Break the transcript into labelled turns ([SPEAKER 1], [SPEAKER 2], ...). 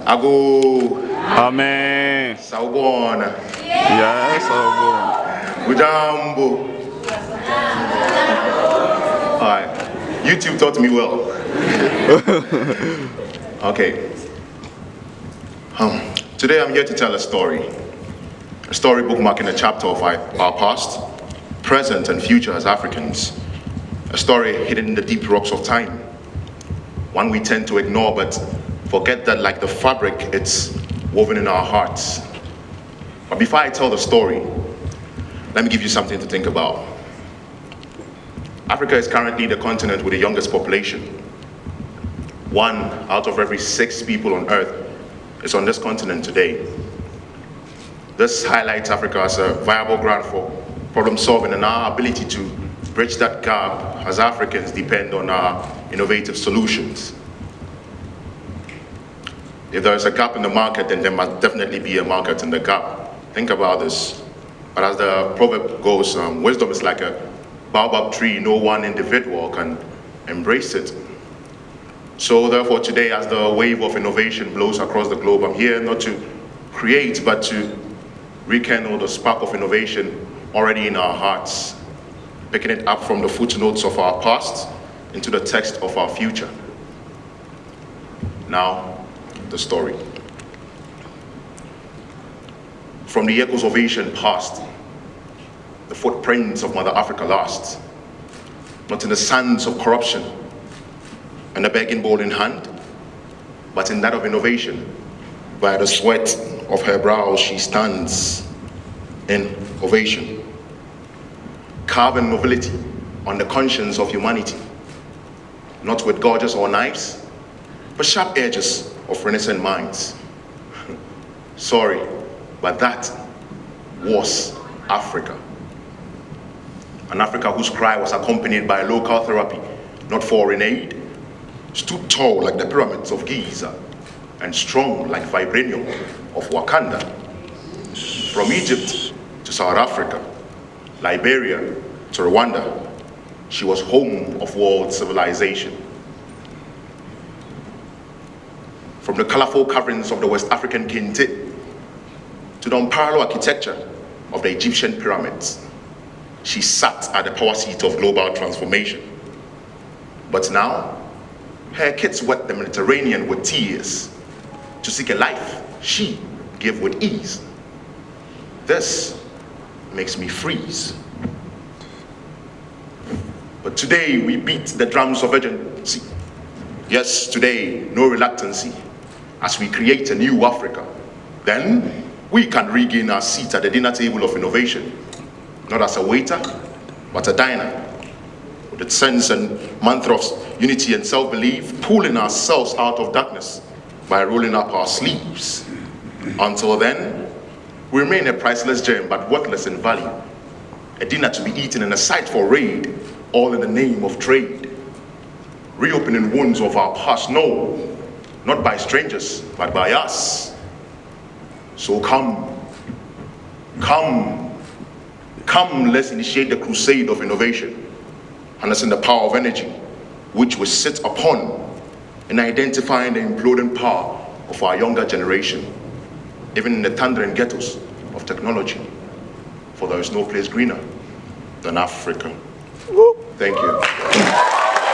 [SPEAKER 1] Ago.
[SPEAKER 2] Amen.
[SPEAKER 1] Saubona.
[SPEAKER 2] Yes, Saubona.
[SPEAKER 1] Ujambo. Alright. YouTube taught me well. Okay. Today I'm here to tell a story. A storybook marking a chapter of our past, present, and future as Africans. A story hidden in the deep rocks of time. One we tend to ignore but forget that like the fabric, it's woven in our hearts. But before I tell the story, let me give you something to think about. Africa is currently the continent with the youngest population. 1 out of every 6 people on Earth is on this continent today. This highlights Africa as a viable ground for problem solving, and our ability to bridge that gap as Africans depend on our innovative solutions. If there is a gap in the market, then there must definitely be a market in the gap. Think about this. But as the proverb goes, wisdom is like a baobab tree. No one individual can embrace it. So therefore today, as the wave of innovation blows across the globe, I'm here not to create, but to rekindle the spark of innovation already in our hearts, picking it up from the footnotes of our past into the text of our future. Now, the story. From the echoes of ancient past, the footprints of Mother Africa last, not in the sands of corruption and a begging bowl in hand, but in that of innovation. By the sweat of her brow she stands in ovation, carving nobility on the conscience of humanity, not with gorgeous or knives, but sharp edges of renaissance minds. Sorry, but that was Africa. An Africa whose cry was accompanied by local therapy, not foreign aid, stood tall like the pyramids of Giza, and strong like vibranium of Wakanda. From Egypt to South Africa, Liberia to Rwanda, she was home of world civilization. From the colorful coverings of the West African kente to the unparalleled architecture of the Egyptian pyramids, she sat at the power seat of global transformation. But now, her kids wet the Mediterranean with tears to seek a life she gave with ease. This makes me freeze. But today we beat the drums of urgency. Yes, today, no reluctancy, as we create a new Africa. Then we can regain our seat at the dinner table of innovation, not as a waiter, but a diner, with its sense and mantra of unity and self-belief, pulling ourselves out of darkness by rolling up our sleeves. Until then, we remain a priceless gem, but worthless in value. A dinner to be eaten and a sight for raid, all in the name of trade. Reopening wounds of our past, no, not by strangers, but by us. So come, let's initiate the crusade of innovation, harnessing the power of energy, which we sit upon, in identifying the imploding power of our younger generation, even in the thundering ghettos of technology, for there is no place greener than Africa. Thank you.